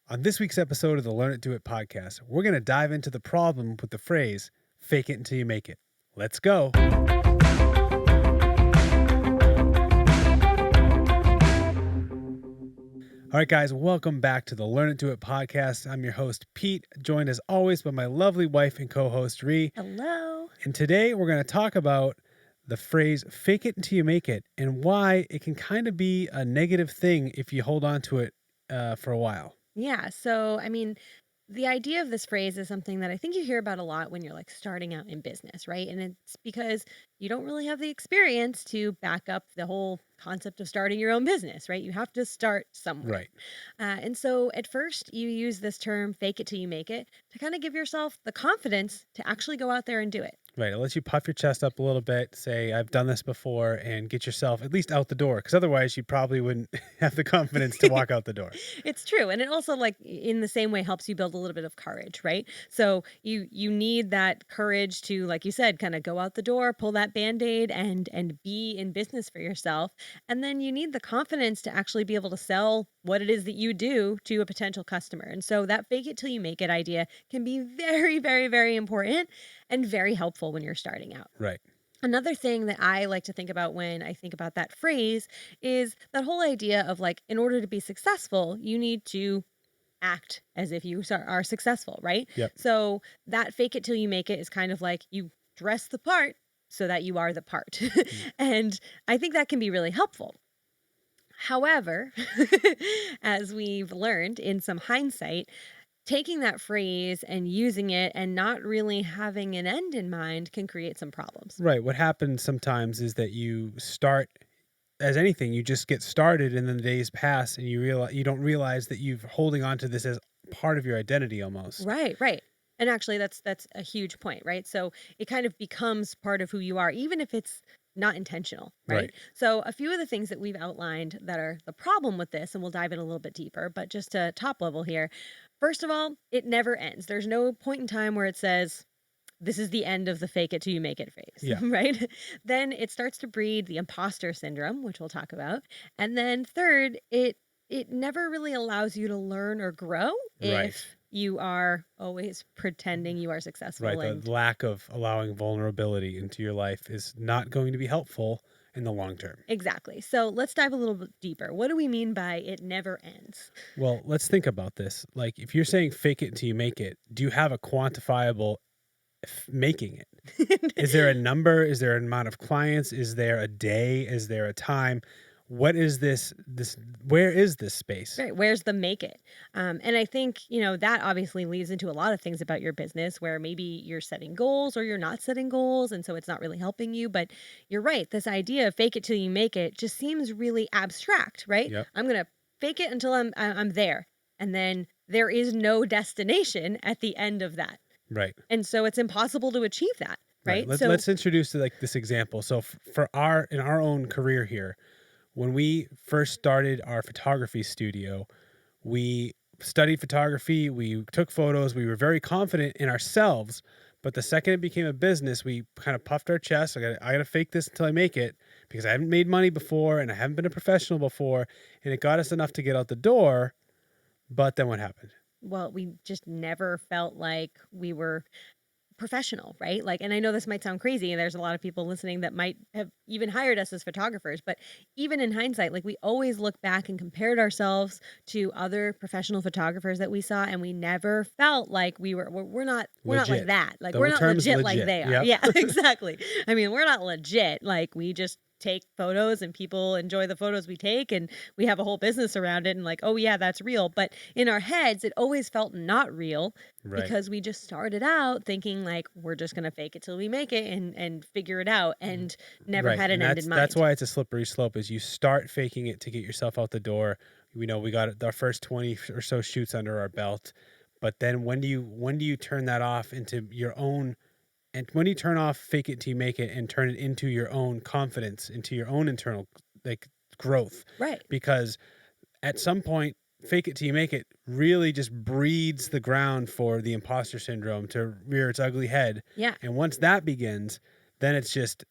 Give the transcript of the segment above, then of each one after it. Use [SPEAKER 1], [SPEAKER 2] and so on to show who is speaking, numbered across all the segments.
[SPEAKER 1] On this week's episode of the Learn It, Do It podcast, we're going to dive into the problem with the phrase, fake it until you make it. Let's go. All right, guys, welcome back to the Learn It, Do It podcast. I'm your host, Pete, joined as always by my lovely wife and co-host, Ree.
[SPEAKER 2] Hello.
[SPEAKER 1] And today we're going to talk about the phrase, fake it until you make it, and why it can kind of be a negative thing if you hold on to it for a while.
[SPEAKER 2] Yeah. So, the idea of this phrase is something that I think you hear about a lot when you're like starting out in business, right? And it's because you don't really have the experience to back up the whole concept of starting your own business, right? You have to start somewhere.
[SPEAKER 1] Right.
[SPEAKER 2] And so at first you use this term, fake it till you make it, to kind of give yourself the confidence to actually go out there and do it.
[SPEAKER 1] Right. It lets you puff your chest up a little bit, say, I've done this before, and get yourself at least out the door. Because otherwise, you probably wouldn't have the confidence to walk out the door.
[SPEAKER 2] It's true. And it also, like, in the same way, helps you build a little bit of courage, right? So you need that courage to, like you said, kind of go out the door, pull that Band-Aid and be in business for yourself. And then you need the confidence to actually be able to sell what it is that you do to a potential customer. And so that fake it till you make it idea can be very, very, very important and very helpful when you're starting out.
[SPEAKER 1] Right.
[SPEAKER 2] Another thing that I like to think about when I think about that phrase is that whole idea of, like, in order to be successful, you need to act as if you are successful, right?
[SPEAKER 1] Yep.
[SPEAKER 2] So that fake it till you make it is kind of like you dress the part so that you are the part. And I think that can be really helpful. However, as we've learned in some hindsight, taking that phrase and using it and not really having an end in mind can create some problems.
[SPEAKER 1] Right. What happens sometimes is that you start as anything, you just get started and then the days pass and you don't realize that you're holding on to this as part of your identity almost.
[SPEAKER 2] Right. And actually that's a huge point, right? So it kind of becomes part of who you are, even if it's not intentional, right? So a few of the things that we've outlined that are the problem with this, and we'll dive in a little bit deeper, but just to top level here. First of all, it never ends. There's no point in time where it says, this is the end of the fake it till you make it phase, right? Then it starts to breed the imposter syndrome, which we'll talk about. And then third, it never really allows you to learn or grow if you are always pretending you are successful.
[SPEAKER 1] Right. The lack of allowing vulnerability into your life is not going to be helpful in the long term.
[SPEAKER 2] Exactly. So let's dive a little bit deeper. What do we mean by it never ends?
[SPEAKER 1] Well, let's think about this. Like, if you're saying fake it until you make it, do you have a quantifiable making it? Is there a number? Is there an amount of clients? Is there a day? Is there a time? What is this, where is this space?
[SPEAKER 2] Right. Where's the make it? And I think, that obviously leads into a lot of things about your business where maybe you're setting goals or you're not setting goals. And so it's not really helping you. But you're right. This idea of fake it till you make it just seems really abstract, right?
[SPEAKER 1] Yep.
[SPEAKER 2] I'm going to fake it until I'm there. And then there is no destination at the end of that.
[SPEAKER 1] Right.
[SPEAKER 2] And so it's impossible to achieve that. Right.
[SPEAKER 1] Let's introduce like this example. So in our own career here, when we first started our photography studio, we studied photography, we took photos, we were very confident in ourselves, but the second it became a business, we kind of puffed our chest. I got to fake this until I make it because I haven't made money before and I haven't been a professional before, and it got us enough to get out the door, but then what happened?
[SPEAKER 2] Well, we just never felt like we were professional, right? Like, and I know this might sound crazy, and there's a lot of people listening that might have even hired us as photographers, but even in hindsight, like, we always look back and compared ourselves to other professional photographers that we saw, and we never felt like we're not like that. Like, we're not legit like they are.
[SPEAKER 1] Yep.
[SPEAKER 2] Yeah, exactly. I mean, we're not legit. Like, we just take photos and people enjoy the photos we take and we have a whole business around it and like, oh yeah, that's real. But in our heads, it always felt not real because we just started out thinking like, we're just going to fake it till we make it and figure it out and never had an end in mind.
[SPEAKER 1] That's why it's a slippery slope is you start faking it to get yourself out the door. We know we got our first 20 or so shoots under our belt, but then when do you turn that off into your own? And when you turn off fake it till you make it and turn it into your own confidence, into your own internal like growth.
[SPEAKER 2] Right.
[SPEAKER 1] Because at some point, fake it till you make it really just breeds the ground for the imposter syndrome to rear its ugly head.
[SPEAKER 2] Yeah.
[SPEAKER 1] And once that begins, then it's just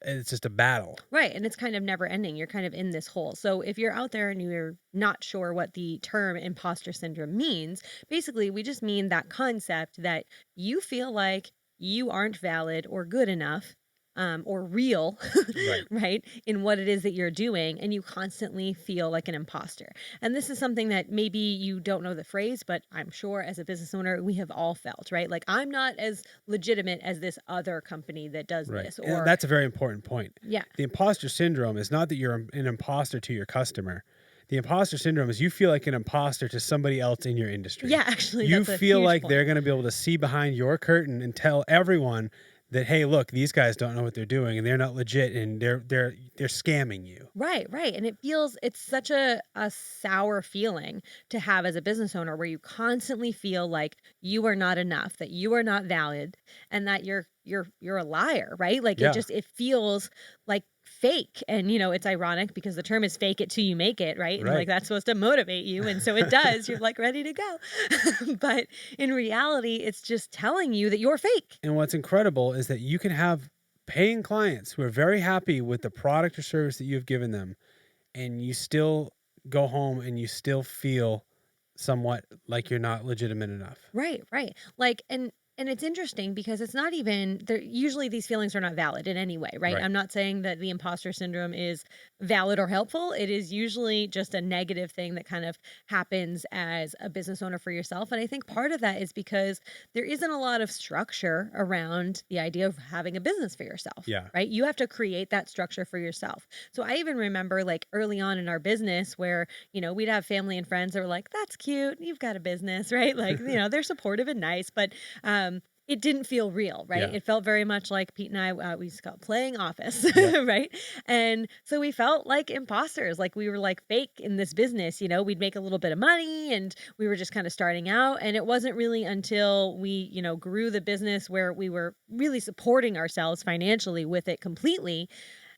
[SPEAKER 1] a battle.
[SPEAKER 2] Right. And it's kind of never ending. You're kind of in this hole. So if you're out there and you're not sure what the term imposter syndrome means, basically, we just mean that concept that you feel like you aren't valid or good enough. Or real,
[SPEAKER 1] Right.
[SPEAKER 2] right, in what it is that you're doing, and you constantly feel like an imposter. And this is something that maybe you don't know the phrase, but I'm sure as a business owner, we have all felt, right? Like, I'm not as legitimate as this other company that does
[SPEAKER 1] Right.
[SPEAKER 2] this,
[SPEAKER 1] And
[SPEAKER 2] or
[SPEAKER 1] that's a very important point.
[SPEAKER 2] yeah,
[SPEAKER 1] The imposter syndrome is not that you're an imposter to your customer. The imposter syndrome is you feel like an imposter to somebody else in your industry.
[SPEAKER 2] yeah, actually,
[SPEAKER 1] You
[SPEAKER 2] that's a
[SPEAKER 1] feel
[SPEAKER 2] huge
[SPEAKER 1] like
[SPEAKER 2] point.
[SPEAKER 1] they're going to be able to see behind your curtain and tell everyone that, hey, look, these guys don't know what they're doing and they're not legit and they're scamming you.
[SPEAKER 2] Right, right. And it's such a sour feeling to have as a business owner where you constantly feel like you are not enough, that you are not valid, and that you're a liar, right? Like
[SPEAKER 1] Yeah.
[SPEAKER 2] it feels like fake. And it's ironic because the term is fake it till you make it, right? And like
[SPEAKER 1] Right.
[SPEAKER 2] that's supposed to motivate you. And so it does. You're like ready to go. But in reality, it's just telling you that you're fake.
[SPEAKER 1] And what's incredible is that you can have paying clients who are very happy with the product or service that you've given them, and you still go home and you still feel somewhat like you're not legitimate enough.
[SPEAKER 2] Right, right. Like and it's interesting because it's not even there usually these feelings are not valid in any way, right?
[SPEAKER 1] Right.
[SPEAKER 2] I'm not saying that the imposter syndrome is valid or helpful. It is usually just a negative thing that kind of happens as a business owner for yourself. And I think part of that is because there isn't a lot of structure around the idea of having a business for yourself,
[SPEAKER 1] Yeah.
[SPEAKER 2] right? You have to create that structure for yourself. So I even remember like early on in our business where we'd have family and friends that were like, that's cute. You've got a business, right? Like, they're supportive and nice, but it didn't feel real, right?
[SPEAKER 1] Yeah.
[SPEAKER 2] It felt very much like Pete and I, we used to call it playing office,
[SPEAKER 1] Yep.
[SPEAKER 2] right? And so we felt like imposters, like we were like fake in this business. We'd make a little bit of money and we were just kind of starting out. And it wasn't really until we, grew the business where we were really supporting ourselves financially with it completely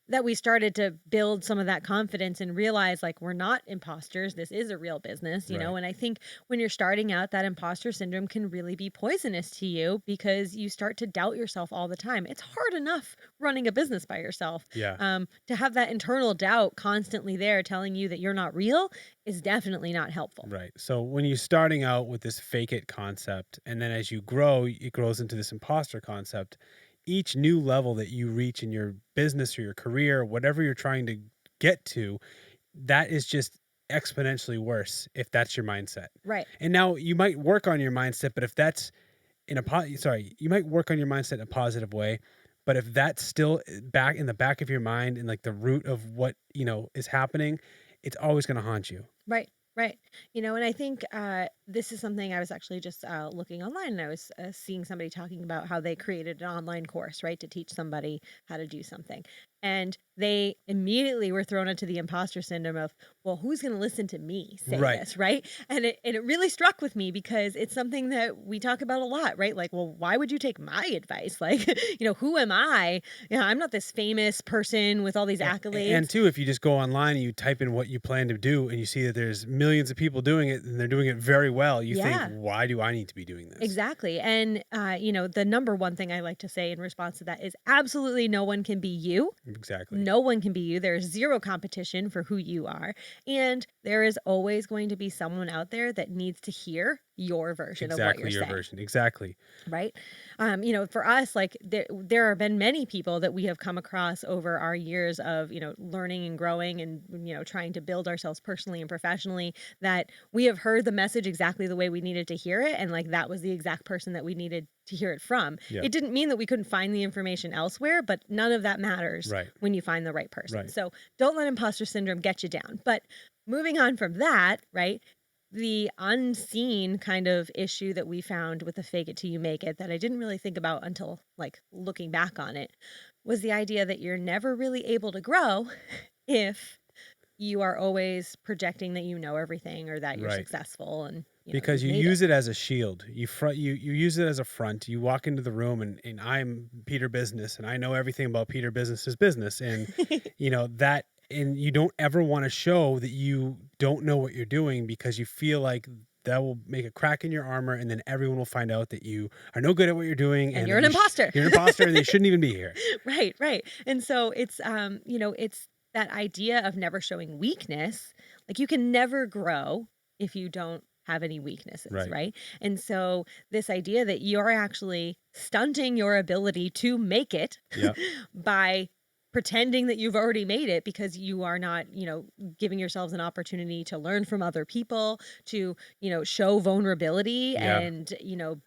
[SPEAKER 2] that we started to build some of that confidence and realize like we're not imposters. This is a real business,
[SPEAKER 1] Right.
[SPEAKER 2] and I think when you're starting out, that imposter syndrome can really be poisonous to you because you start to doubt yourself all the time. It's hard enough running a business by yourself.
[SPEAKER 1] Yeah.
[SPEAKER 2] To have that internal doubt constantly there telling you that you're not real is definitely not helpful.
[SPEAKER 1] Right. So when you're starting out with this fake it concept, and then as you grow, it grows into this imposter concept. Each new level that you reach in your business or your career, whatever you're trying to get to, that is just exponentially worse if that's your mindset.
[SPEAKER 2] Right.
[SPEAKER 1] And now you might work on your mindset, but if that's you might work on your mindset in a positive way, but if that's still back in the back of your mind and like the root of what, is happening, it's always going to haunt you.
[SPEAKER 2] Right, right. And I think this is something I was actually just looking online and I was seeing somebody talking about how they created an online course, right, to teach somebody how to do something. And they immediately were thrown into the imposter syndrome of, well, who's going to listen to me say
[SPEAKER 1] Right.
[SPEAKER 2] this, right? And it really struck with me because it's something that we talk about a lot, right? Like, well, why would you take my advice? Like, who am I? I'm not this famous person with all these
[SPEAKER 1] And
[SPEAKER 2] accolades.
[SPEAKER 1] two, if you just go online and you type in what you plan to do and you see that there's millions of people doing it and they're doing it very well, you think,
[SPEAKER 2] Yeah.
[SPEAKER 1] why do I need to be doing this?
[SPEAKER 2] Exactly. And, the number one thing I like to say in response to that is absolutely no one can be you.
[SPEAKER 1] Exactly.
[SPEAKER 2] No one can be you. There's zero competition for who you are. And there is always going to be someone out there that needs to hear your version of what
[SPEAKER 1] Exactly
[SPEAKER 2] you're
[SPEAKER 1] your
[SPEAKER 2] saying.
[SPEAKER 1] version. Exactly.
[SPEAKER 2] Right. For us, like there have been many people that we have come across over our years of, learning and growing and, trying to build ourselves personally and professionally that we have heard the message exactly the way we needed to hear it. And like that was the exact person that we needed to hear it from.
[SPEAKER 1] Yeah.
[SPEAKER 2] It didn't mean that we couldn't find the information elsewhere, but none of that matters
[SPEAKER 1] Right.
[SPEAKER 2] when you find the right person.
[SPEAKER 1] Right.
[SPEAKER 2] So don't let imposter syndrome get you down. But moving on from that, right? The unseen kind of issue that we found with the fake it till you make it that I didn't really think about until like looking back on it was the idea that you're never really able to grow if you are always projecting that you know everything or that you're
[SPEAKER 1] Right.
[SPEAKER 2] successful and
[SPEAKER 1] Because
[SPEAKER 2] you've
[SPEAKER 1] you
[SPEAKER 2] made it.
[SPEAKER 1] use it as a shield. You use it as a front. You walk into the room and I'm Peter Business and I know everything about Peter Business's business. And and you don't ever want to show that you don't know what you're doing because you feel like that will make a crack in your armor, and then everyone will find out that you are no good at what you're doing,
[SPEAKER 2] And
[SPEAKER 1] and
[SPEAKER 2] you're
[SPEAKER 1] that
[SPEAKER 2] an imposter.
[SPEAKER 1] you're an imposter, and you shouldn't even be here.
[SPEAKER 2] Right, right. And so it's it's that idea of never showing weakness. Like you can never grow if you don't have any weaknesses,
[SPEAKER 1] Right.
[SPEAKER 2] right? And so this idea that you're actually stunting your ability to make it
[SPEAKER 1] Yeah.
[SPEAKER 2] by pretending that you've already made it because you are not, giving yourselves an opportunity to learn from other people, to, show vulnerability
[SPEAKER 1] Yeah.
[SPEAKER 2] and,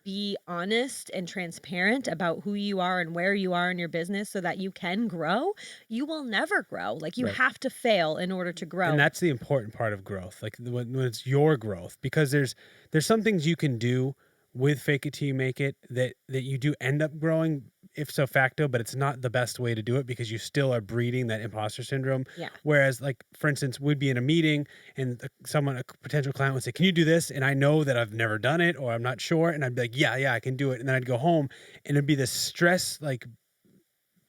[SPEAKER 2] be honest and transparent about who you are and where you are in your business so that you can grow. You will never grow. Like you
[SPEAKER 1] Right.
[SPEAKER 2] have to fail in order to
[SPEAKER 1] And
[SPEAKER 2] grow.
[SPEAKER 1] that's the important part of growth, like when it's your growth, because there's some things you can do with fake it till you make it that you do end up growing if so facto, but it's not the best way to do it because you still are breeding that imposter syndrome.
[SPEAKER 2] Yeah.
[SPEAKER 1] Whereas, like for instance, we'd be in a meeting and a potential client would say, "Can you do this?" And I know that I've never done it or I'm not sure, and I'd be like, "Yeah, yeah, I can do it." And then I'd go home, and it'd be this stress like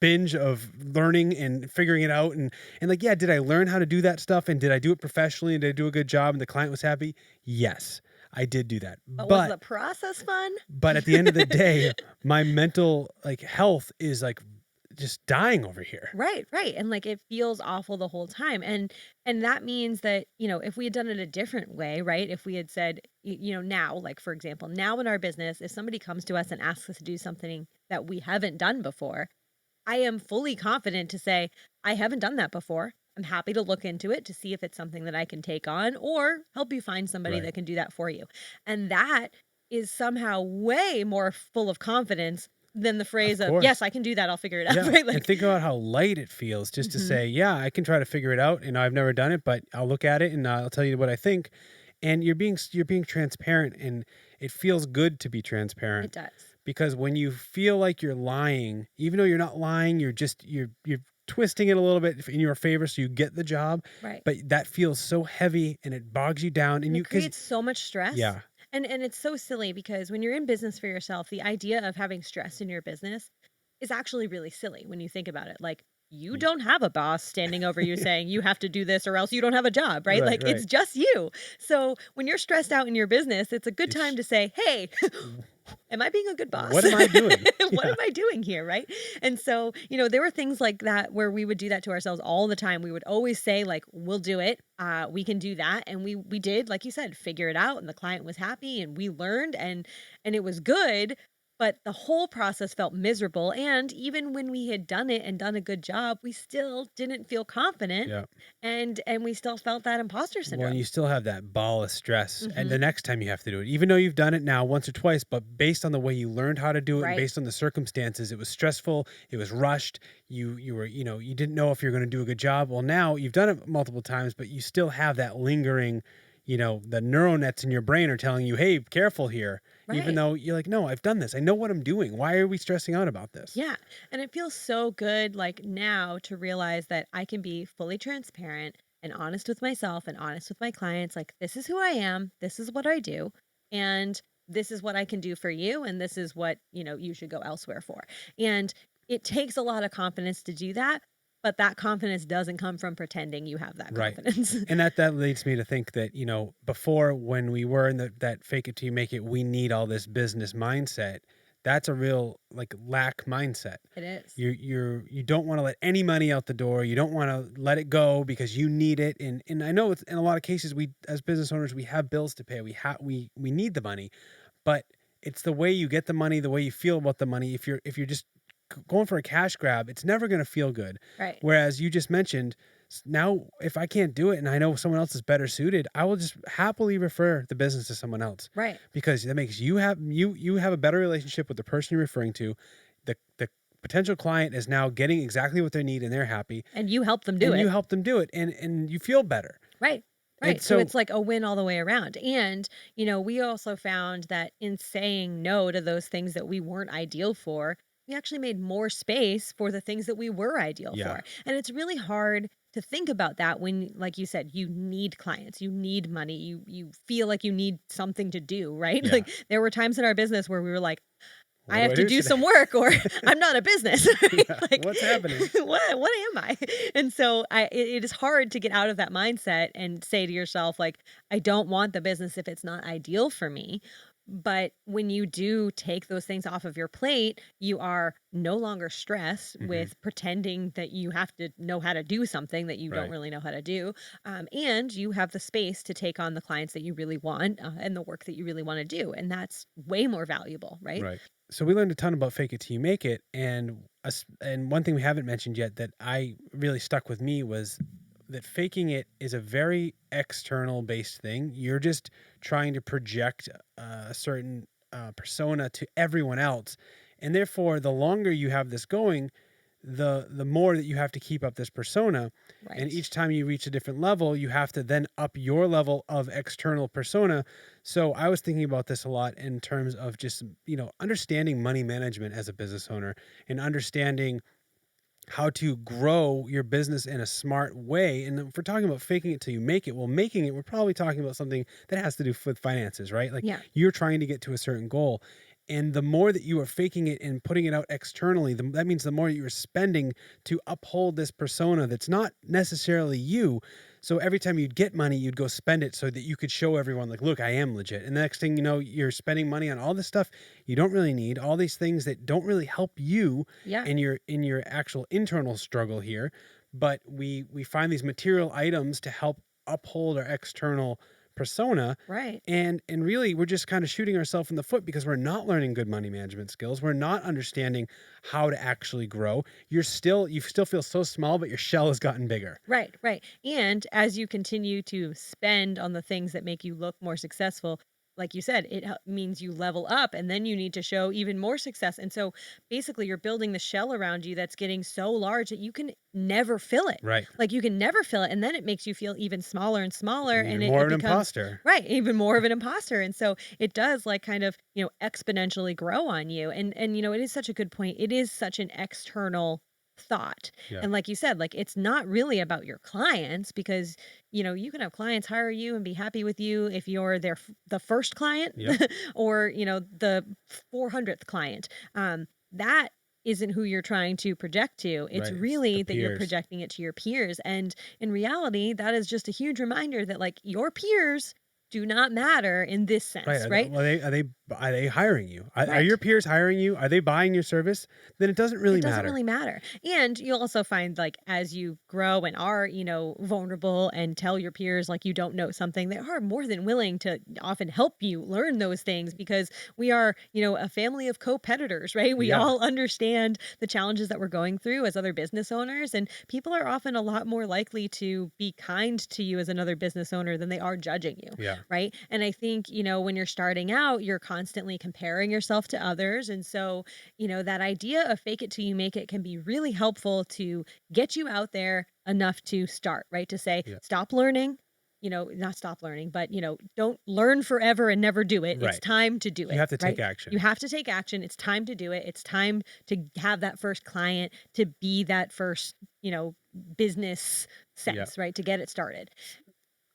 [SPEAKER 1] binge of learning and figuring it out, and like, yeah, did I learn how to do that stuff, and did I do it professionally, and did I do a good job and the client was happy? Yes, I did do that.
[SPEAKER 2] But was
[SPEAKER 1] but
[SPEAKER 2] the process fun?
[SPEAKER 1] but at the end of the day, my mental like health is like just dying over here.
[SPEAKER 2] Right, right. And like it feels awful the whole time. And that means that, if we had done it a different way, right? If we had said, now, like for example, now in our business, if somebody comes to us and asks us to do something that we haven't done before, I am fully confident to say, I haven't done that before. I'm happy to look into it to see if it's something that I can take on or help you find somebody
[SPEAKER 1] Right.
[SPEAKER 2] that can do that for you. And that is somehow way more full of confidence than the phrase
[SPEAKER 1] Of
[SPEAKER 2] of, yes,
[SPEAKER 1] course.
[SPEAKER 2] I can do that. I'll figure it out.
[SPEAKER 1] Yeah,
[SPEAKER 2] Right.
[SPEAKER 1] and
[SPEAKER 2] Like,
[SPEAKER 1] think about how light it feels just to
[SPEAKER 2] mhm,
[SPEAKER 1] say, "Yeah, I can try to figure it out, and I've never done it, but I'll look at it and I'll tell you what I think." And you're being transparent, and it feels good to be
[SPEAKER 2] it
[SPEAKER 1] transparent
[SPEAKER 2] does.
[SPEAKER 1] because when you feel like you're lying, even though you're not lying, you're twisting it a little bit in your favor so you get the job,
[SPEAKER 2] Right.
[SPEAKER 1] but that feels so heavy and it bogs you down,
[SPEAKER 2] And
[SPEAKER 1] and
[SPEAKER 2] it
[SPEAKER 1] you because
[SPEAKER 2] creates so much stress.
[SPEAKER 1] yeah,
[SPEAKER 2] And it's so silly because when you're in business for yourself, the idea of having stress in your business is actually really silly when you think about it. Like, you
[SPEAKER 1] y-
[SPEAKER 2] don't have a boss standing over you saying you have to do this or else you don't have a job, right?
[SPEAKER 1] right,
[SPEAKER 2] Like,
[SPEAKER 1] right.
[SPEAKER 2] it's just you. So when you're stressed out in your business, it's a good time
[SPEAKER 1] It's
[SPEAKER 2] to say, hey, am I being a good boss?
[SPEAKER 1] what am I doing?
[SPEAKER 2] What
[SPEAKER 1] Yeah,
[SPEAKER 2] am I doing here? Right. And so, there were things like that where we would do that to ourselves all the time. We would always say, like, we'll do it. We can do that. And we did, like you said, figure it out. And the client was happy and we learned and it was good. But the whole process felt miserable. And even when we had done it and done a good job, we still didn't feel confident.
[SPEAKER 1] yeah.
[SPEAKER 2] And we still felt that imposter
[SPEAKER 1] Well, and
[SPEAKER 2] syndrome.
[SPEAKER 1] you still have that ball of stress and
[SPEAKER 2] Hmm.
[SPEAKER 1] the next time you have to do it, even though you've done it now once or twice, but based on the way you learned how to do it and
[SPEAKER 2] Right.
[SPEAKER 1] based on the circumstances, it was stressful, it was rushed, you were, you didn't know if you're going to do a good job. Well, now you've done it multiple times, but you still have that lingering, the neural nets in your brain are telling you, "Hey, careful here." Even
[SPEAKER 2] Right.
[SPEAKER 1] though you're like, "No, I've done this. I know what I'm doing. Why are we stressing out about this?"
[SPEAKER 2] Yeah. And it feels so good, like now, to realize that I can be fully transparent and honest with myself and honest with my clients. Like, this is who I am. This is what I do. And this is what I can do for you. And this is what, you should go elsewhere for. And it takes a lot of confidence to do that. But that confidence doesn't come from pretending you have that
[SPEAKER 1] Right.
[SPEAKER 2] confidence.
[SPEAKER 1] And that leads me to think that, before when we were in that fake it till you make it, we need all this business mindset. That's a real like lack mindset.
[SPEAKER 2] It is.
[SPEAKER 1] You don't want to let any money out the door. You don't want to let it go because you need it. And I know it's in a lot of cases we as business owners we have bills to pay. We need the money, but it's the way you get the money, the way you feel about the money. If you're just going for a cash grab, it's never going to feel good.
[SPEAKER 2] Right.
[SPEAKER 1] Whereas you just mentioned now, if I can't do it and I know someone else is better suited, I will just happily refer the business to someone else
[SPEAKER 2] Right.
[SPEAKER 1] because that makes you have a better relationship with the person you're referring to. The potential client is now getting exactly what they need and they're happy,
[SPEAKER 2] And you help them do
[SPEAKER 1] and you
[SPEAKER 2] it.
[SPEAKER 1] help them do it, and you feel better.
[SPEAKER 2] Right.
[SPEAKER 1] And
[SPEAKER 2] Right. So
[SPEAKER 1] so
[SPEAKER 2] it's like a win all the way around. And, we also found that in saying no to those things that we weren't ideal for, we actually made more space for the things that we were ideal
[SPEAKER 1] yeah,
[SPEAKER 2] for. And it's really hard to think about that when, like you said, you need clients, you need money, you feel like you need something to do, right?
[SPEAKER 1] yeah.
[SPEAKER 2] Like there were times in our business where we were like,
[SPEAKER 1] What
[SPEAKER 2] I
[SPEAKER 1] do
[SPEAKER 2] have
[SPEAKER 1] I
[SPEAKER 2] to
[SPEAKER 1] do
[SPEAKER 2] do
[SPEAKER 1] today?
[SPEAKER 2] some work or I'm not a business. Right?
[SPEAKER 1] Yeah,
[SPEAKER 2] Like,
[SPEAKER 1] what's happening?
[SPEAKER 2] what am I? And so it is hard to get out of that mindset and say to yourself, like, I don't want the business if it's not ideal for me. But when you do take those things off of your plate, you are no longer stressed
[SPEAKER 1] Hmm.
[SPEAKER 2] with pretending that you have to know how to do something that you don't
[SPEAKER 1] Right.
[SPEAKER 2] really know how to do. And you have the space to take on the clients that you really want and the work that you really want to do. And that's way more valuable, right?
[SPEAKER 1] Right. So we learned a ton about fake it till you make it, and and one thing we haven't mentioned yet that I really stuck with me was that faking it is a very external based thing. You're just trying to project a certain persona to everyone else, and therefore, the longer you have this going, the more that you have to keep up this persona, and
[SPEAKER 2] Right.
[SPEAKER 1] each time you reach a different level you have to then up your level of external persona. So I was thinking about this a lot in terms of just understanding money management as a business owner, and understanding how to grow your business in a smart way. And if we're talking about faking it till you make it, well, making it, we're probably talking about something that has to do with finances, right? Like
[SPEAKER 2] Yeah.
[SPEAKER 1] you're trying to get to a certain goal. And the more that you are faking it and putting it out externally, that means the more you're spending to uphold this persona that's not necessarily you. So every time you'd get money, you'd go spend it so that you could show everyone, like, look, I am legit. And the next thing you know, you're spending money on all this stuff you don't really need, all these things that don't really help you
[SPEAKER 2] Yeah.
[SPEAKER 1] in your actual internal struggle here. But we find these material items to help uphold our external persona,
[SPEAKER 2] Right.
[SPEAKER 1] and really we're just kind of shooting ourselves in the foot because we're not learning good money management skills. We're not understanding how to actually grow. You still feel so small, but your shell has gotten bigger.
[SPEAKER 2] Right, right. And as you continue to spend on the things that make you look more successful, like you said, means you level up and then you need to show even more success. And so basically, you're building the shell around you that's getting so large that you can never fill it.
[SPEAKER 1] Right.
[SPEAKER 2] Like you can never fill it. And then it makes you feel even smaller and smaller.
[SPEAKER 1] And you're
[SPEAKER 2] And
[SPEAKER 1] more
[SPEAKER 2] it
[SPEAKER 1] of an
[SPEAKER 2] becomes,
[SPEAKER 1] imposter.
[SPEAKER 2] right, even more of an imposter. And so it does like kind of, exponentially grow on you. And, it is such a good point. It is such an external thought.
[SPEAKER 1] Yeah.
[SPEAKER 2] And like you said, like it's not really about your clients because, you can have clients hire you and be happy with you if you're the first client
[SPEAKER 1] Yep.
[SPEAKER 2] or, the 400th client. That isn't who you're trying to project to. It's
[SPEAKER 1] Right. It's the
[SPEAKER 2] really that you're
[SPEAKER 1] peers.
[SPEAKER 2] projecting it to your peers. And in reality, that is just a huge reminder that like your peers do not matter in this
[SPEAKER 1] Right.
[SPEAKER 2] sense, right?
[SPEAKER 1] Are they hiring you? Are your
[SPEAKER 2] Right.
[SPEAKER 1] peers hiring you? Are they buying your service? Then it doesn't really
[SPEAKER 2] It doesn't
[SPEAKER 1] matter.
[SPEAKER 2] really matter. And you'll also find like as you grow and are, vulnerable and tell your peers like you don't know something, they are more than willing to often help you learn those things because we are, a family of competitors, right? We
[SPEAKER 1] Yeah.
[SPEAKER 2] all understand the challenges that we're going through as other business owners and people are often a lot more likely to be kind to you as another business owner than they are judging you,
[SPEAKER 1] Yeah.
[SPEAKER 2] right? And I think, when you're starting out, you're constantly comparing yourself to others and so that idea of fake it till you make it can be really helpful to get you out there enough to start, right? To say,
[SPEAKER 1] Yeah.
[SPEAKER 2] stop learning, not stop learning, but, don't learn forever and never do it. It's
[SPEAKER 1] Right.
[SPEAKER 2] time to do
[SPEAKER 1] You
[SPEAKER 2] it,
[SPEAKER 1] have to take
[SPEAKER 2] right? You
[SPEAKER 1] action.
[SPEAKER 2] have to take action. It's time to do it. It's time to have that first client, to be that first, business
[SPEAKER 1] Yeah.
[SPEAKER 2] sense, right? To get it started.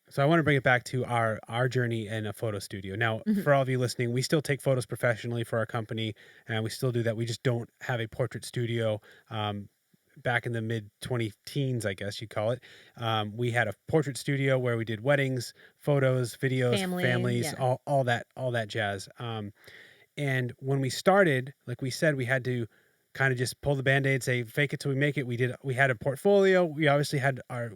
[SPEAKER 1] So I want to bring it back to our journey in a photo studio. Now,
[SPEAKER 2] Mhm.
[SPEAKER 1] for all of you listening, we still take photos professionally for our company, and we still do that. We just don't have a portrait studio. Back in the mid 20 teens, I guess you'd call it, we had a portrait studio where we did weddings, photos, videos,
[SPEAKER 2] Family,
[SPEAKER 1] families,
[SPEAKER 2] yeah.
[SPEAKER 1] all that jazz. And when we started, like we said, we had to kind of just pull the band-aid, say fake it till we make it. We had a portfolio. We obviously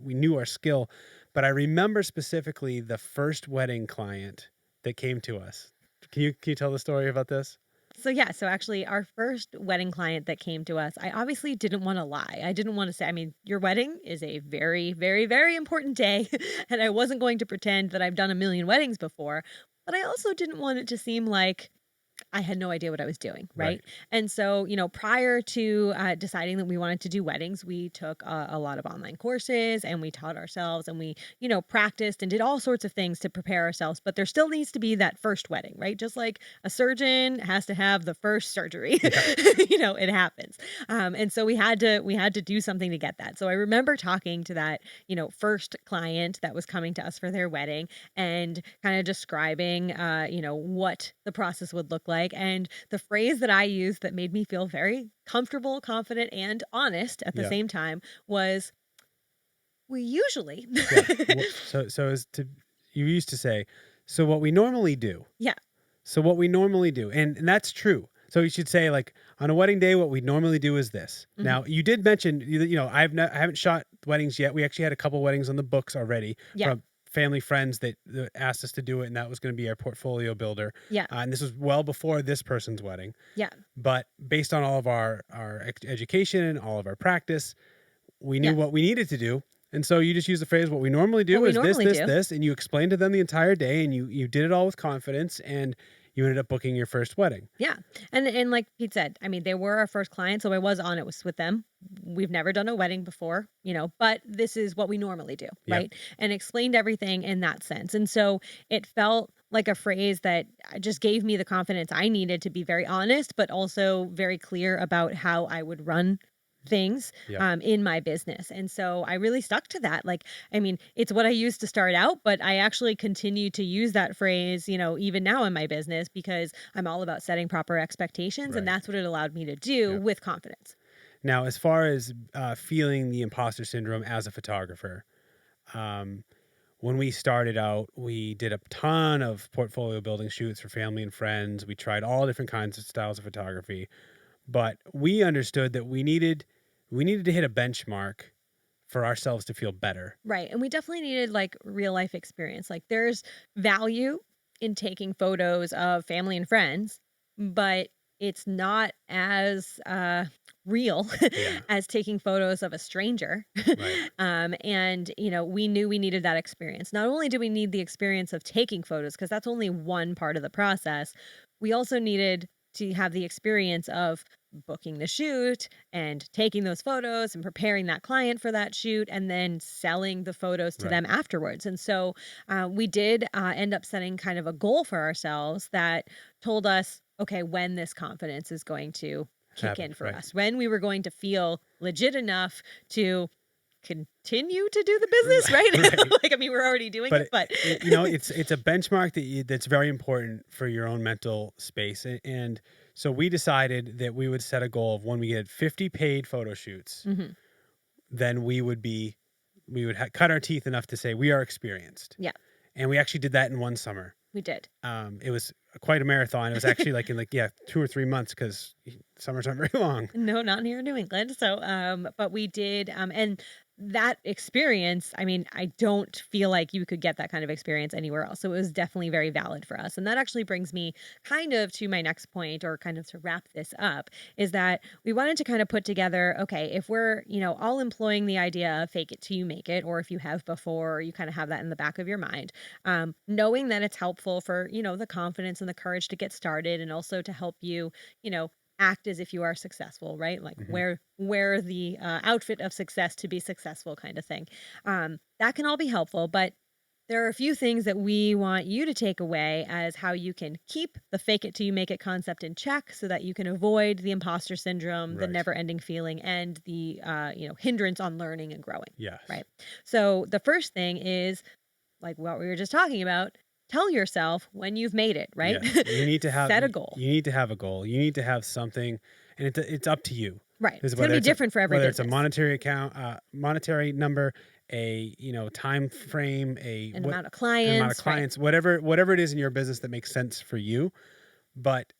[SPEAKER 1] we knew our skill, but I remember specifically the first wedding client that came to us. Can you tell the story about this?
[SPEAKER 2] So yeah, so actually our first wedding client that came to us, I obviously didn't want to lie. I didn't want to say, I mean, your wedding is a very, very, very important day. And I wasn't going to pretend that I've done a million weddings before, but I also didn't want it to seem like I had no idea what I was doing, right?
[SPEAKER 1] Right.
[SPEAKER 2] And so, prior to deciding that we wanted to do weddings, we took a lot of online courses and we taught ourselves and we, practiced and did all sorts of things to prepare ourselves. But there still needs to be that first wedding, right? Just like a surgeon has to have the first surgery,
[SPEAKER 1] Yeah.
[SPEAKER 2] it happens. And so we had to do something to get that. So I remember talking to that, first client that was coming to us for their wedding and kind of describing, what the process would look like like. And the phrase that I used that made me feel very comfortable, confident, and honest at the
[SPEAKER 1] Yeah.
[SPEAKER 2] same time was, we usually.
[SPEAKER 1] Yeah. So as to you used to say, so what we normally do.
[SPEAKER 2] Yeah.
[SPEAKER 1] So what we normally do, and that's true. So you should say like on a wedding day, what we normally do is this.
[SPEAKER 2] Mhm.
[SPEAKER 1] Now you did mention, I haven't shot weddings yet. We actually had a couple weddings on the books already
[SPEAKER 2] Yeah.
[SPEAKER 1] from family friends that asked us to do it, and that was going to be our portfolio builder.
[SPEAKER 2] Yeah.
[SPEAKER 1] And this was well before this person's wedding.
[SPEAKER 2] Yeah.
[SPEAKER 1] But based on all of our education, all of our practice, we knew
[SPEAKER 2] Yeah.
[SPEAKER 1] what we needed to do. And so you just use the phrase, what we normally
[SPEAKER 2] What
[SPEAKER 1] do
[SPEAKER 2] we
[SPEAKER 1] is this,
[SPEAKER 2] normally
[SPEAKER 1] this,
[SPEAKER 2] do.
[SPEAKER 1] this, and you explained to them the entire day, and you did it all with confidence, and you ended up booking your first wedding.
[SPEAKER 2] Yeah. And like Pete said, I mean, they were our first client, so I was on it with them. We've never done a wedding before, but this is what we normally do,
[SPEAKER 1] Yep.
[SPEAKER 2] right? And explained everything in that sense. And so it felt like a phrase that just gave me the confidence I needed to be very honest, but also very clear about how I would run things
[SPEAKER 1] Yep.
[SPEAKER 2] in my business. And so I really stuck to that. Like, I mean, it's what I used to start out, but I actually continue to use that phrase, even now in my business, because I'm all about setting proper expectations. And
[SPEAKER 1] Right.
[SPEAKER 2] that's what it allowed me to do
[SPEAKER 1] Yep.
[SPEAKER 2] with confidence.
[SPEAKER 1] Now, as far as feeling the imposter syndrome as a photographer, when we started out, we did a ton of portfolio building shoots for family and friends. We tried all different kinds of styles of photography, but we understood that we needed to hit a benchmark for ourselves to feel better.
[SPEAKER 2] Right. And we definitely needed like real life experience. Like there's value in taking photos of family and friends, but it's not as real
[SPEAKER 1] Yeah.
[SPEAKER 2] as taking photos of a stranger.
[SPEAKER 1] Right.
[SPEAKER 2] And, we knew we needed that experience. Not only do we need the experience of taking photos, because that's only one part of the process, we also needed to have the experience of booking the shoot and taking those photos and preparing that client for that shoot and then selling the photos to
[SPEAKER 1] Right.
[SPEAKER 2] them afterwards. And so we did end up setting kind of a goal for ourselves that told us, okay, when this confidence is going to kick
[SPEAKER 1] Happen,
[SPEAKER 2] in for
[SPEAKER 1] right.
[SPEAKER 2] us, when we were going to feel legit enough to continue to do the business, right?
[SPEAKER 1] Right.
[SPEAKER 2] Like, I mean, we're already doing
[SPEAKER 1] But
[SPEAKER 2] it, but
[SPEAKER 1] it's a benchmark that's very important for your own mental space. And so we decided that we would set a goal of when we get 50 paid photo shoots,
[SPEAKER 2] Mhm.
[SPEAKER 1] then we would cut our teeth enough to say we are experienced.
[SPEAKER 2] Yeah,
[SPEAKER 1] And we actually did that in one summer.
[SPEAKER 2] we did.
[SPEAKER 1] It was quite a marathon. It was actually like in 2 or 3 months because summers aren't very long.
[SPEAKER 2] No, not here in New England. So, but we did, and that experience, I mean, I don't feel like you could get that kind of experience anywhere else. So it was definitely very valid for us. And that actually brings me kind of to my next point, or kind of to wrap this up, is that we wanted to kind of put together, okay, if we're, all employing the idea of fake it till you make it, or if you have before, or you kind of have that in the back of your mind, knowing that it's helpful for, the confidence and the courage to get started, and also to help you, act as if you are successful, right? Like
[SPEAKER 1] Mhm.
[SPEAKER 2] wear the outfit of success to be successful, kind of thing. That can all be helpful, but there are a few things that we want you to take away as how you can keep the fake it till you make it concept in check, so that you can avoid the imposter syndrome, the
[SPEAKER 1] Right.
[SPEAKER 2] never ending feeling, and the hindrance on learning and growing.
[SPEAKER 1] Yes.
[SPEAKER 2] Right. So the first thing is, like what we were just talking about, tell yourself when you've made it, right?
[SPEAKER 1] Yes. You need to have
[SPEAKER 2] Set a goal.
[SPEAKER 1] you need to have a goal. You need to have something, and it's up to you.
[SPEAKER 2] Right.
[SPEAKER 1] Because
[SPEAKER 2] It's going to be different for every
[SPEAKER 1] whether it's a
[SPEAKER 2] business.
[SPEAKER 1] monetary number, a time frame,
[SPEAKER 2] An amount of
[SPEAKER 1] an amount of
[SPEAKER 2] clients, right?
[SPEAKER 1] clients, whatever it is in your business that makes sense for you. But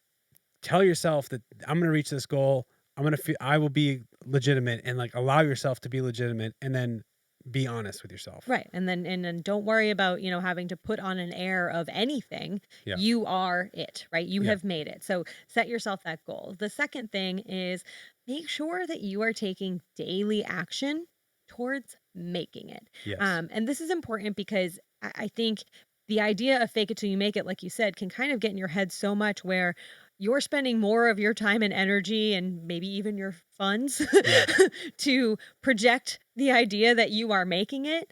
[SPEAKER 1] tell yourself that I'm going to reach this goal. I will be legitimate, and like allow yourself to be legitimate, and then be honest with yourself.
[SPEAKER 2] Right. And then don't worry about, having to put on an air of anything.
[SPEAKER 1] Yeah.
[SPEAKER 2] You are it, right? You
[SPEAKER 1] Yeah.
[SPEAKER 2] have made it. So set yourself that goal. The second thing is, make sure that you are taking daily action towards making it.
[SPEAKER 1] Yes.
[SPEAKER 2] And this is important because I think the idea of fake it till you make it, like you said, can kind of get in your head so much, where you're spending more of your time and energy, and maybe even your funds,
[SPEAKER 1] Yeah.
[SPEAKER 2] to project the idea that you are making it,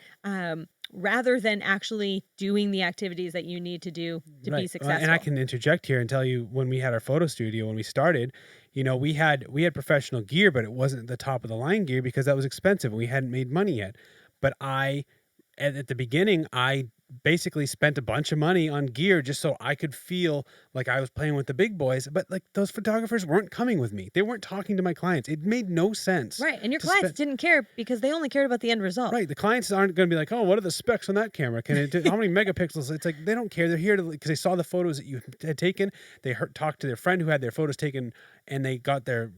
[SPEAKER 2] rather than actually doing the activities that you need to do to be
[SPEAKER 1] Right.
[SPEAKER 2] successful.
[SPEAKER 1] And I can interject here and tell you, when we had our photo studio, when we started, we had professional gear, but it wasn't the top of the line gear because that was expensive and we hadn't made money yet. But at the beginning, I basically spent a bunch of money on gear just so I could feel like I was playing with the big boys. But like those photographers weren't coming with me. They weren't talking to my clients. It made no sense
[SPEAKER 2] Right. And your
[SPEAKER 1] to
[SPEAKER 2] clients
[SPEAKER 1] spend.
[SPEAKER 2] didn't care because they only cared about the end result.
[SPEAKER 1] Right. The clients aren't going to be like, oh, what are the specs on that camera? Can it do, how many megapixels? It's like, they don't care. They're here to, because they saw the photos that you had taken. They talked to their friend who had their photos taken, and they got their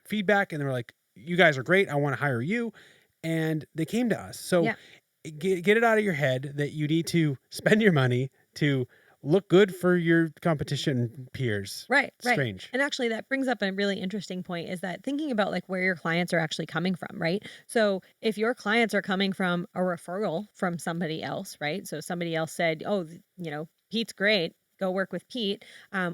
[SPEAKER 1] feedback, and they were like, you guys are great. I want to hire you. And they came to us. So
[SPEAKER 2] Yeah.
[SPEAKER 1] get it out of your head that you need to spend your money to look good for your competition peers.
[SPEAKER 2] Right, right.
[SPEAKER 1] Strange.
[SPEAKER 2] And actually that brings up a really interesting point, is that thinking about like where your clients are actually coming from, right? So if your clients are coming from a referral from somebody else, right? So somebody else said, "Oh, Pete's great. Go work with Pete."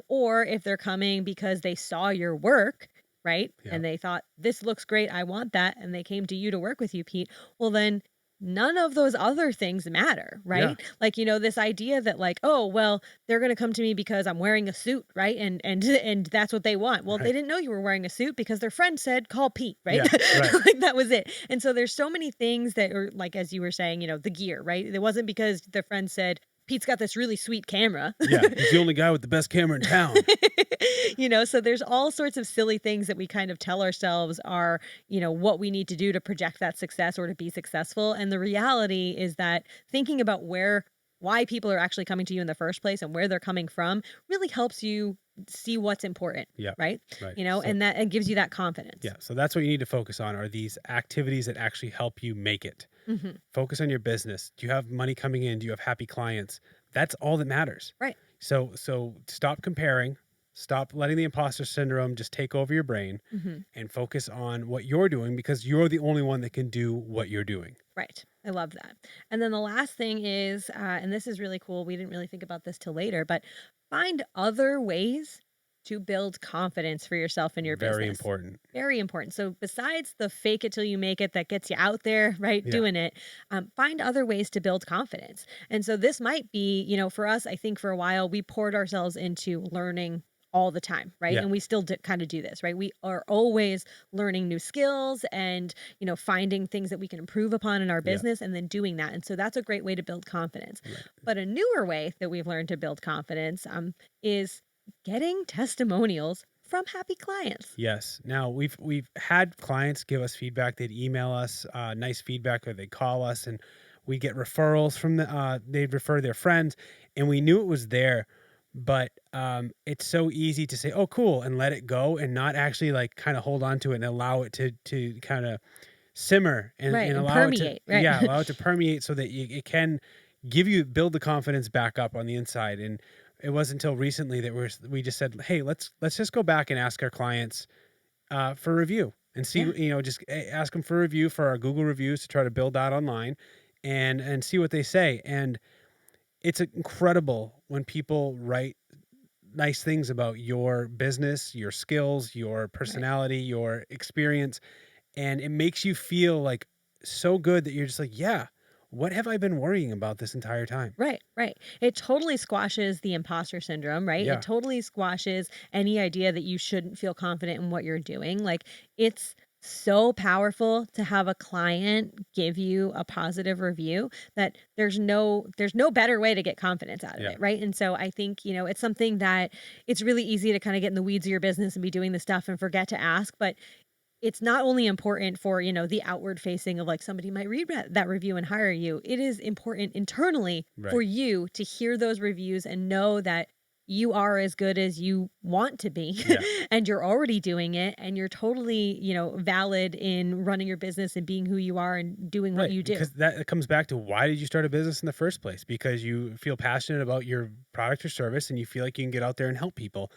[SPEAKER 2] Or if they're coming because they saw your work, right?
[SPEAKER 1] Yeah.
[SPEAKER 2] And they thought, "This looks great. I want that." And they came to you to work with you, Pete. Well, then none of those other things matter,
[SPEAKER 1] Yeah.
[SPEAKER 2] right? Like, this idea that like, oh, well, they're going to come to me because I'm wearing a suit, right? And and that's what they want. Well, they
[SPEAKER 1] Right.
[SPEAKER 2] didn't know you were wearing a suit because their friend said call Pete, right?
[SPEAKER 1] Yeah. Right.
[SPEAKER 2] Like that was it. And so there's so many things that are like, as you were saying, the gear, right? It wasn't because the friend said Pete's got this really sweet camera.
[SPEAKER 1] Yeah. He's the only guy with the best camera in town.
[SPEAKER 2] So there's all sorts of silly things that we kind of tell ourselves are, what we need to do to project that success or to be successful. And the reality is that thinking about why people are actually coming to you in the first place and where they're coming from really helps you see what's important.
[SPEAKER 1] Yeah.
[SPEAKER 2] Right.
[SPEAKER 1] Right. So,
[SPEAKER 2] And that it gives you that confidence.
[SPEAKER 1] yeah. So that's what you need to focus on, are these activities that actually help you make it.
[SPEAKER 2] Hmm.
[SPEAKER 1] Focus on your business. Do you have money coming in? Do you have happy clients? That's all that matters.
[SPEAKER 2] Right.
[SPEAKER 1] So stop comparing. Stop letting the imposter syndrome just take over your brain,
[SPEAKER 2] Hmm.
[SPEAKER 1] and focus on what you're doing, because you're the only one that can do what you're doing.
[SPEAKER 2] Right. I love that. And then the last thing is, and this is really cool. We didn't really think about this till later, but find other ways to build confidence for yourself and your
[SPEAKER 1] Very
[SPEAKER 2] business.
[SPEAKER 1] important.
[SPEAKER 2] Very important. So besides the fake it till you make it that gets you out there, right,
[SPEAKER 1] Yeah.
[SPEAKER 2] doing it, find other ways to build confidence. And so this might be, for us, I think for a while we poured ourselves into learning all the time, right?
[SPEAKER 1] Yeah.
[SPEAKER 2] And we still kind of do this, right? We are always learning new skills and, finding things that we can improve upon in our
[SPEAKER 1] Yeah.
[SPEAKER 2] business and then doing that. And so that's a great way to build confidence.
[SPEAKER 1] Right.
[SPEAKER 2] But a newer way that we've learned to build confidence is getting testimonials from happy clients.
[SPEAKER 1] Yes. Now we've had clients give us feedback. They'd email us nice feedback, or they'd call us, and we get referrals from they'd refer their friends, and we knew it was there. But it's so easy to say, "Oh, cool," and let it go, and not actually like kind of hold on to it and allow it to kind of simmer,
[SPEAKER 2] Right.
[SPEAKER 1] and
[SPEAKER 2] And
[SPEAKER 1] allow it to,
[SPEAKER 2] permeate. Right.
[SPEAKER 1] yeah, allow it to permeate, so that it can build the confidence back up on the inside. And it wasn't until recently that we just said, hey, let's just go back and ask our clients for review, and see,
[SPEAKER 2] Yeah.
[SPEAKER 1] just ask them for review for our Google reviews, to try to build that online, and see what they say. And it's incredible when people write nice things about your business, your skills, your
[SPEAKER 2] Right.
[SPEAKER 1] personality, your experience, and it makes you feel like so good that you're just like, yeah, what have I been worrying about this entire time?
[SPEAKER 2] Right, right. It totally squashes the imposter syndrome, right? It
[SPEAKER 1] Yeah.
[SPEAKER 2] totally squashes any idea that you shouldn't feel confident in what you're doing. Like it's so powerful to have a client give you a positive review that there's no better way to get confidence out of
[SPEAKER 1] Yeah.
[SPEAKER 2] it, right? And so I think, it's something that it's really easy to kind of get in the weeds of your business and be doing the stuff and forget to ask, but it's not only important for, the outward facing of like somebody might read that review and hire you. It is important internally for
[SPEAKER 1] Right.
[SPEAKER 2] you to hear those reviews and know that you are as good as you want to be
[SPEAKER 1] Yeah.
[SPEAKER 2] and you're already doing it and you're totally, valid in running your business and being who you are and doing what
[SPEAKER 1] Right.
[SPEAKER 2] you do.
[SPEAKER 1] Because that comes back to, why did you start a business in the first place? Because you feel passionate about your product or service, and you feel like you can get out there and help people.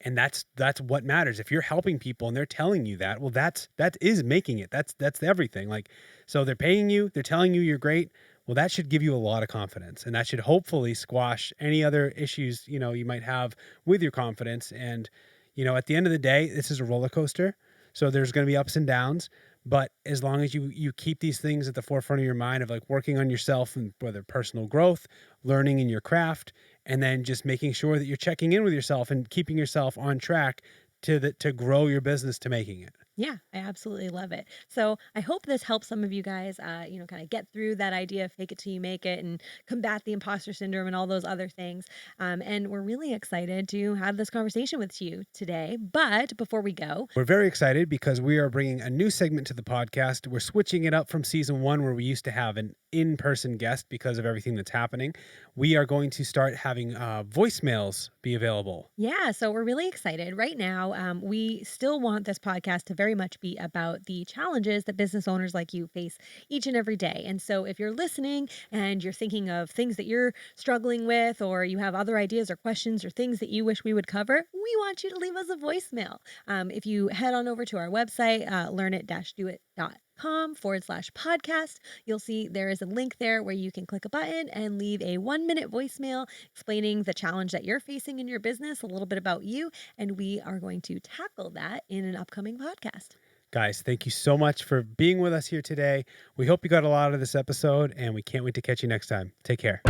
[SPEAKER 1] And that's what matters. If you're helping people and they're telling you that, well, that is making it. That's everything. Like, so they're paying you, they're telling you you're great. Well, that should give you a lot of confidence, and that should hopefully squash any other issues, you might have with your confidence. And, at the end of the day, this is a roller coaster. So there's going to be ups and downs. But as long as you keep these things at the forefront of your mind, of like working on yourself, and whether personal growth, learning in your craft, and then just making sure that you're checking in with yourself and keeping yourself on track to grow your business to making it.
[SPEAKER 2] Yeah, I absolutely love it. So I hope this helps some of you guys, kind of get through that idea of fake it till you make it and combat the imposter syndrome and all those other things. And we're really excited to have this conversation with you today. But before we go,
[SPEAKER 1] We're very excited because we are bringing a new segment to the podcast. We're switching it up from season one, where we used to have an in person guest because of everything that's happening. We are going to start having voicemails be available.
[SPEAKER 2] yeah, so we're really excited. Right now, we still want this podcast to very much be about the challenges that business owners like you face each and every day. And so, if you're listening and you're thinking of things that you're struggling with, or you have other ideas or questions or things that you wish we would cover, we want you to leave us a voicemail. If you head on over to our website, learnit-doit.com/podcast, you'll see there is a link there where you can click a button and leave a 1-minute voicemail explaining the challenge that you're facing in your business, a little bit about you, and we are going to tackle that in an upcoming podcast.
[SPEAKER 1] Guys, thank you so much for being with us here today. We hope you got a lot out of this episode, and we can't wait to catch you next time. Take care.